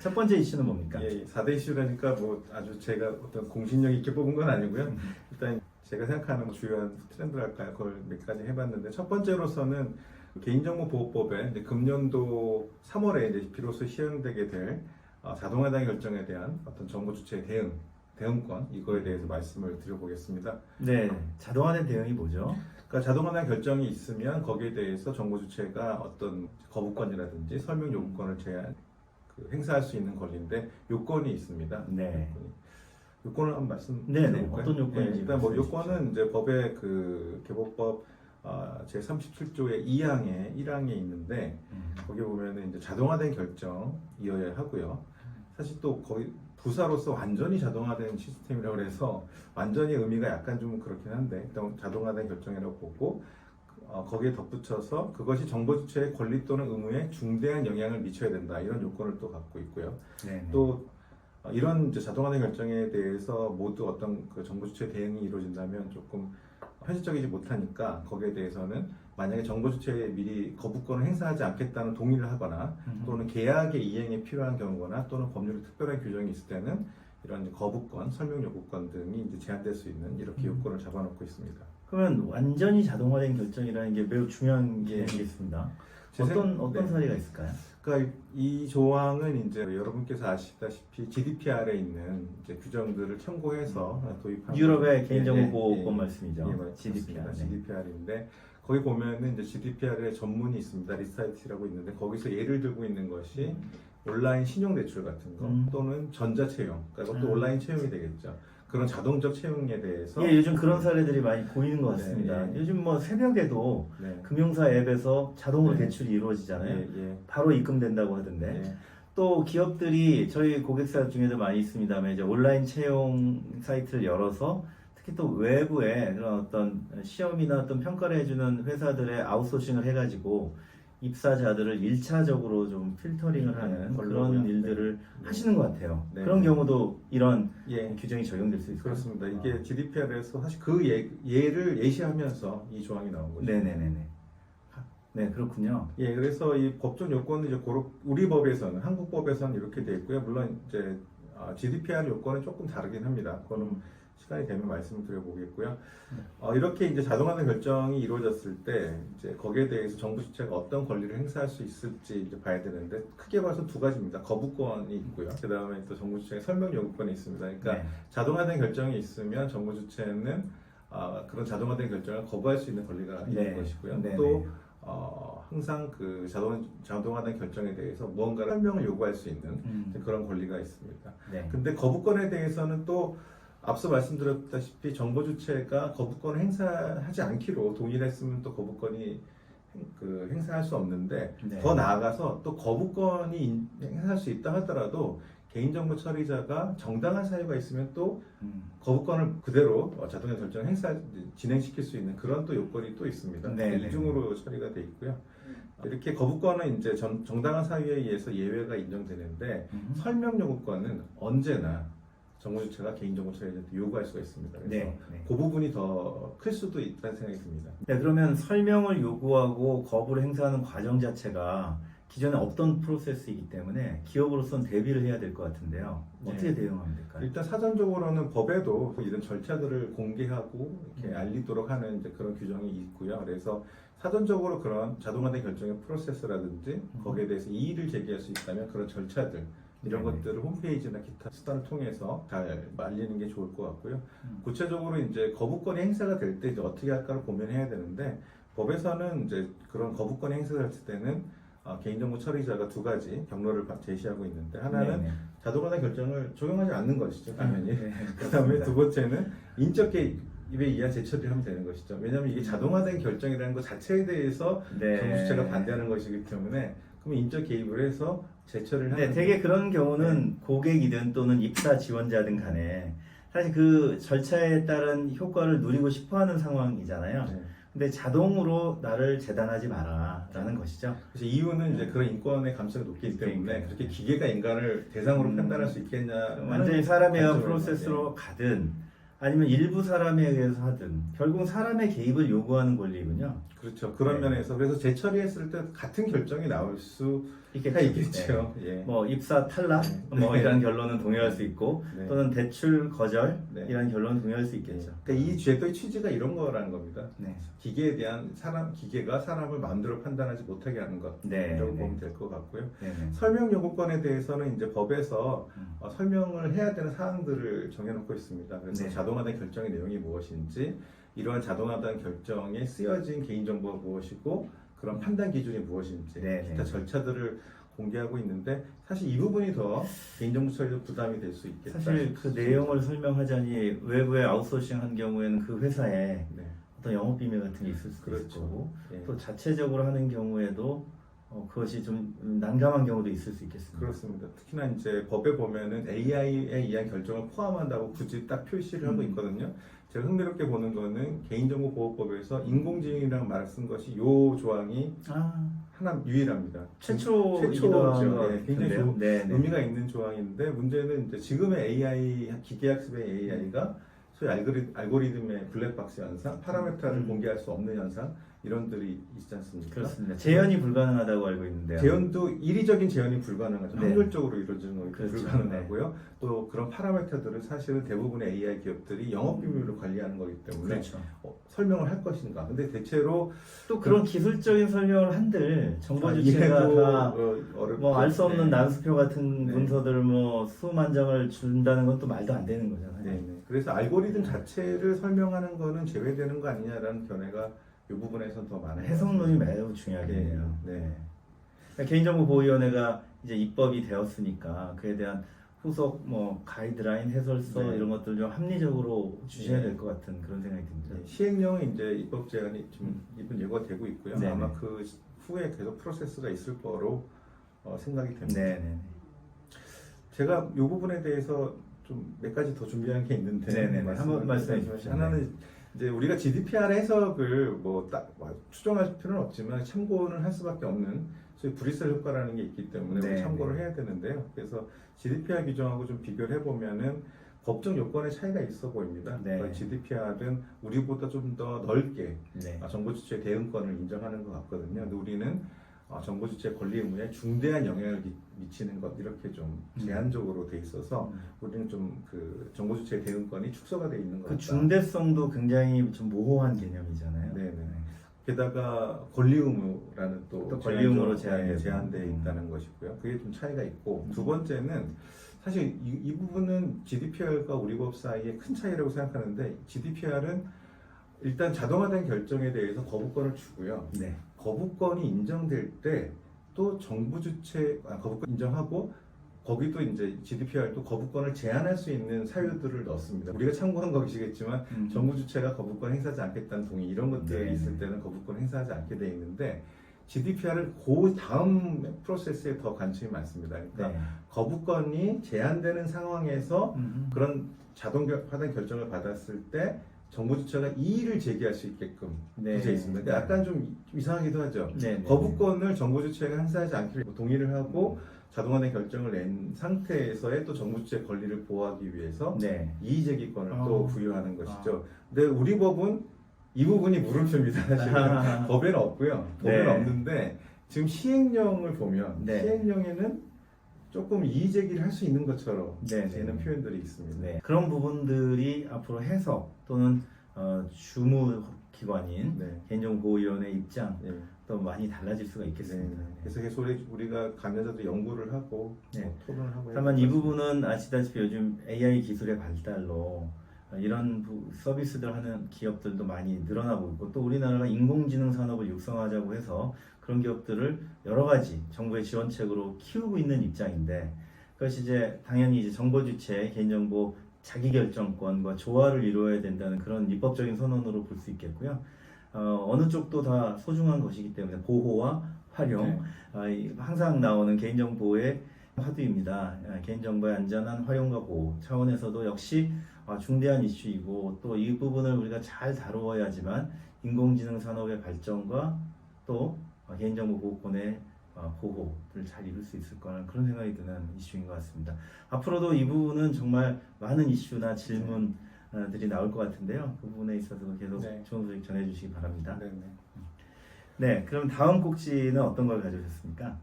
첫 번째 이슈는 뭡니까? 예, 4대 이슈라니까 뭐 아주 제가 어떤 공신력 있게 뽑은 건 아니고요. 일단 제가 생각하는 주요한 트렌드랄까요? 그걸 몇 가지 해봤는데 첫 번째로서는 개인정보보호법에 이제 금년도 3월에 이제 비로소 시행되게 될 자동화된 결정에 대한 어떤 정보 주체의 대응권 이거에 대해서 말씀을 드려보겠습니다. 네, 자동화된 대응이 뭐죠? 그러니까 자동화된 결정이 있으면 거기에 대해서 정보 주체가 어떤 거부권이라든지 설명 요구권을 행사할 수 있는 권리인데 요건이 있습니다. 네. 요건을 한번 네네. 말씀드려볼까요? 어떤 요건인지 일단 뭐 말씀해 주십시오. 요건은 이제 법의 그 개보법 제 37조의 2항에 1항에 있는데 거기 보면은 이제 자동화된 결정이어야 하고요. 사실 또 거의 부사로서 완전히 자동화된 시스템이라고 해서 완전히 의미가 약간 좀 그렇긴 한데 일단 자동화된 결정이라고 보고 거기에 덧붙여서 그것이 정보 주체의 권리 또는 의무에 중대한 영향을 미쳐야 된다 이런 요건을 또 갖고 있고요. 네네. 또 이런 이제 자동화된 결정에 대해서 모두 어떤 그 정보 주체 대응이 이루어진다면 조금 현실적이지 못하니까 거기에 대해서는 만약에 정보 주체에 미리 거부권을 행사하지 않겠다는 동의를 하거나 또는 계약의 이행에 필요한 경우거나 또는 법률의 특별한 규정이 있을 때는 이런 이제 거부권, 설명 요구권 등이 이제 제한될 수 있는 이렇게 요건을 잡아놓고 있습니다. 그러면 완전히 자동화된 결정이라는 게 매우 중요한 게 있습니다. 어떤 사례가 있을까요? 그러니까 이 조항은 이제 여러분께서 아시다시피 GDPR에 있는 이제 규정들을 참고해서 도입한 유럽의 개인정보보호법 말씀이죠. 예, 맞습니다. GDPR. 네. GDPR인데 거기 보면은 이제 GDPR의 전문이 있습니다. 리사이트라고 있는데 거기서 예를 들고 있는 것이 온라인 신용 대출 같은 거 또는 전자 채용, 그러니까 그것도 온라인 채용이 되겠죠. 그런 자동적 채용에 대해서 예, 요즘 그런 사례들이 많이 보이는 것 같습니다. 네, 네. 요즘 뭐 새벽에도 네. 금융사 앱에서 자동으로 네. 대출이 이루어지잖아요. 예, 바로 입금된다고 하던데. 예. 또 기업들이 저희 고객사 중에도 많이 있습니다만 이제 온라인 채용 사이트를 열어서 특히 또 외부에 그런 어떤 시험이나 어떤 평가를 해주는 회사들의 아웃소싱을 해가지고 입사자들을 1차적으로 좀 필터링을 하는 그런 일들을 하시는 것 같아요. 네. 그런 경우도 이런 예. 규정이 적용될 수 있어요. 그렇습니다. 이게 GDPR에서 사실 그 예를 예시하면서 이 조항이 나온 거죠. 네네네네. 네, 그렇군요. 예, 그래서 이 법적 요건은 이제 우리 법에서는 한국 법에서는 이렇게 돼 있고요. 물론 이제 GDPR 요건은 조금 다르긴 합니다. 그거는 시간이 되면 말씀을 드려보겠고요. 이렇게 이제 자동화된 결정이 이루어졌을 때 이제 거기에 대해서 정부 주체가 어떤 권리를 행사할 수 있을지 이제 봐야 되는데 크게 봐서 두 가지입니다. 거부권이 있고요. 그 다음에 또 정부 주체의 설명 요구권이 있습니다. 그러니까 네. 자동화된 결정이 있으면 정부 주체는 그런 자동화된 결정을 거부할 수 있는 권리가 있는 네. 것이고요. 네, 또 항상 그 자동화된 결정에 대해서 무언가 설명을 요구할 수 있는 그런 권리가 있습니다. 네. 근데 거부권에 대해서는 또 앞서 말씀드렸다시피 정보 주체가 거부권을 행사하지 않기로 동의를 했으면 또 거부권이 행사할 수 없는데 네. 더 나아가서 또 거부권이 행사할 수 있다 하더라도 개인정보 처리자가 정당한 사유가 있으면 또 거부권을 그대로 자동화 결정을 진행시킬 수 있는 그런 또 요건이 또 있습니다. 네, 이중으로 처리가 돼 있고요. 이렇게 거부권은 이제 정당한 사유에 의해서 예외가 인정되는데 설명 요구권은 언제나 정보 주체가 개인정보 처리자한테 요구할 수가 있습니다. 그래서 네, 네. 그 부분이 더 클 수도 있다는 생각이 듭니다. 네, 그러면 설명을 요구하고 거부를 행사하는 과정 자체가 기존에 없던 프로세스이기 때문에 기업으로서는 대비를 해야 될 것 같은데요. 어떻게 네. 대응하면 될까요? 일단 사전적으로는 법에도 이런 절차들을 공개하고 이렇게 알리도록 하는 이제 그런 규정이 있고요. 그래서 사전적으로 그런 자동화된 결정의 프로세스라든지 거기에 대해서 이의를 제기할 수 있다면 그런 절차들 이런 네네. 것들을 홈페이지나 기타 수단을 통해서 잘 알리는 게 좋을 것 같고요. 구체적으로 이제 거부권이 행사가 될 때 이제 어떻게 할까를 고민해야 되는데 법에서는 이제 그런 거부권이 행사가 됐을 때는 개인정보 처리자가 두 가지 경로를 제시하고 있는데 하나는 네네. 자동화된 결정을 적용하지 않는 것이죠, 당연히. 네, 그다음에 두 번째는 인적 개입에 의한 재처리를 하면 되는 것이죠. 왜냐하면 이게 자동화된 결정이라는 것 자체에 대해서 네. 정부 주체가 반대하는 것이기 때문에 그럼 인적 개입을 해서 재처리를 네, 하는 되게 그런 경우는 고객이든 또는 입사 지원자든 간에 사실 그 절차에 따른 효과를 누리고 싶어하는 상황이잖아요. 네. 근데 자동으로 나를 재단하지 마라라는 것이죠. 그래서 이유는 이제 그런 인권의 감성이 높기 때문에 그렇게 기계가 인간을 대상으로 판단할 수 있겠냐 완전히 사람의 관점에서, 프로세스로 가든 아니면 일부 사람에 의해서 하든 결국 사람의 개입을 요구하는 권리군요. 그렇죠. 그런 네. 면에서 그래서 재처리했을 때 같은 결정이 나올 수가 있겠죠. 있겠죠. 예. 뭐 입사 탈락 네. 뭐 이런 결론은 동의할 수 있고 네. 또는 대출 거절 네. 이런 결론은 동의할 수 있겠죠. 그러니까 이 제도의 취지가 이런 거라는 겁니다. 네. 기계에 대한 기계가 사람을 마음대로 판단하지 못하게 하는 것. 네. 이라고 네. 보면 될 것 같고요. 네. 설명 요구권에 대해서는 이제 법에서 음. 설명을 해야 되는 사항들을 정해놓고 있습니다. 그래서 네. 자동화된 결정의 내용이 무엇인지, 이러한 자동화된 결정에 쓰여진 개인정보가 무엇이고, 그런 판단 기준이 무엇인지, 네. 기타 절차들을 공개하고 있는데, 사실 이 부분이 더 개인정보 처리도 부담이 될 수 있겠다. 사실 그 내용을 설명하자니 외부에 아웃소싱 한 경우에는 그 회사에 네. 어떤 영업 비밀 같은 게 있을 수도 있을 그렇죠. 거고 예. 또 자체적으로 하는 경우에도 그것이 좀 난감한 경우도 있을 수 있겠습니다. 그렇습니다. 특히나 이제 법에 보면은 AI에 의한 결정을 포함한다고 굳이 딱 표시를 하고 있거든요. 제가 흥미롭게 보는 거는 개인정보보호법에서 인공지능이라는 말을 쓴 것이 요 조항이 하나 유일합니다. 최초죠. 네, 굉장히 의미가 있는 조항인데 문제는 이제 지금의 AI 기계학습의 AI가 소위 알고리즘의 블랙박스 현상, 파라메타를 공개할 수 없는 현상 이런들이 있지 않습니까? 그렇습니다. 재현이 불가능하다고 알고 있는데요. 재현도 이리적인 재현이 불가능하죠. 네. 확률적으로 이루어지는 거기 그렇죠. 불가능하고요. 또 그런 파라메터들은 사실은 대부분의 AI 기업들이 영업 비밀을 관리하는 거기 때문에 그렇죠. 설명을 할 것인가. 근데 대체로 또 그런 기술적인 설명을 한들 정보 주체가 이해도 다 어렵고 뭐 알 수 없는 네. 난수표 같은 네. 문서들을 뭐 수만 장을 준다는 건 또 말도 안 되는 거잖아요. 네, 네. 그래서 알고리즘 자체를 설명하는 거는 제외되는 거 아니냐라는 견해가 이 부분에서는 더 많아요. 해석론이 매우 중요하겠네요. 네. 그러니까 개인정보보호위원회가 이제 입법이 되었으니까 그에 대한 후속 뭐 가이드라인, 해설서 네. 이런 것들 좀 합리적으로 주셔야 네. 될 것 같은 그런 생각이 듭니다. 네, 시행령은 이제 입법 제한이 지금 이번 예고가 되고 있고요. 네네. 아마 그 후에 계속 프로세스가 있을 거로 생각이 됩니다. 네. 제가 이 부분에 대해서 좀 몇 가지 더 준비한 게 있는데 네네네. 한번 말씀해 주시죠. 하나는 이제 우리가 GDPR 해석을 뭐 딱 추정할 필요는 없지만 참고는 할 수밖에 없는 소위 브리셀 효과라는 게 있기 때문에 네, 참고를 네. 해야 되는데요. 그래서 GDPR 규정하고 좀 비교를 해보면은 법적 요건의 차이가 있어 보입니다. 네. 그러니까 GDPR은 우리보다 좀 더 넓게 네. 정보 주체 대응권을 인정하는 것 같거든요. 근데 우리는 정보 주체 권리 의무에 중대한 영향을 미치는 것 이렇게 좀 제한적으로 돼 있어서 우리는 좀 그 정보 주체 대응권이 축소가 돼 있는 것 그 같다. 중대성도 굉장히 좀 모호한 개념이잖아요. 네네. 게다가 권리 의무라는 또 권리 의무로 제한되어 있다는 것이고요. 그게 좀 차이가 있고 두 번째는 사실 이 부분은 GDPR과 우리 법 사이에 큰 차이라고 생각하는데 GDPR은 일단 자동화된 결정에 대해서 거부권을 주고요. 네. 거부권이 인정될 때 또 정부 주체 거부권 인정하고 거기도 이제 GDPR도 거부권을 제한할 수 있는 사유들을 넣습니다. 우리가 참고한 것이겠지만 정부 주체가 거부권 행사하지 않겠다는 동의 이런 것들이 네. 있을 때는 거부권 행사하지 않게 돼 있는데 GDPR은 그 다음 프로세스에 더 관심이 많습니다. 그러니까 네. 거부권이 제한되는 상황에서 그런 자동화된 결정을 받았을 때 정부 주체가 이의를 제기할 수 있게끔 되어 있습니다. 근데 약간 좀 이상하기도 하죠. 네. 거부권을 정부 주체가 행사하지 않기로 동의를 하고 자동화된 결정을 낸 상태에서의 또 정부 주체 권리를 보호하기 위해서 네. 이의 제기권을 또 부여하는 것이죠. 근데 우리 법은 이 부분이 물음표입니다. 사실은 법에는 없고요. 법에는 네. 없는데 지금 시행령을 보면 네. 시행령에는 조금 이의 제기를 할 수 있는 것처럼 네. 되는 표현들이 있습니다. 네. 그런 부분들이 앞으로 해석 또는 주무기관인 네. 개인정보보호위원회 입장 네. 또 많이 달라질 수가 있겠습니다. 네. 그래서 계속 우리가 관련자들 연구를 하고 네. 토론을 하고 다만 이 부분은 아시다시피 요즘 AI 기술의 발달로 이런 서비스들 하는 기업들도 많이 늘어나고 있고 또 우리나라가 인공지능 산업을 육성하자고 해서 그런 기업들을 여러 가지 정부의 지원책으로 키우고 있는 입장인데 그것이 이제 당연히 이제 정보 주체 개인정보 자기결정권과 조화를 이루어야 된다는 그런 입법적인 선언으로 볼 수 있겠고요. 어느 쪽도 다 소중한 것이기 때문에 보호와 활용 항상 나오는 개인정보의 화두입니다. 개인정보의 안전한 활용과 보호 차원에서도 역시 중대한 이슈이고 또 이 부분을 우리가 잘 다루어야지만 인공지능 산업의 발전과 또 개인정보 보호권의 보호를 잘 이룰 수 있을 거라는 그런 생각이 드는 이슈인 것 같습니다. 앞으로도 이 부분은 정말 많은 이슈나 질문 들이 나올 것 같은데요. 그 부분에 있어서 계속 네. 좋은 소식 전해주시기 바랍니다. 네네. 네, 그럼 다음 꼭지는 어떤 걸 가져오셨습니까?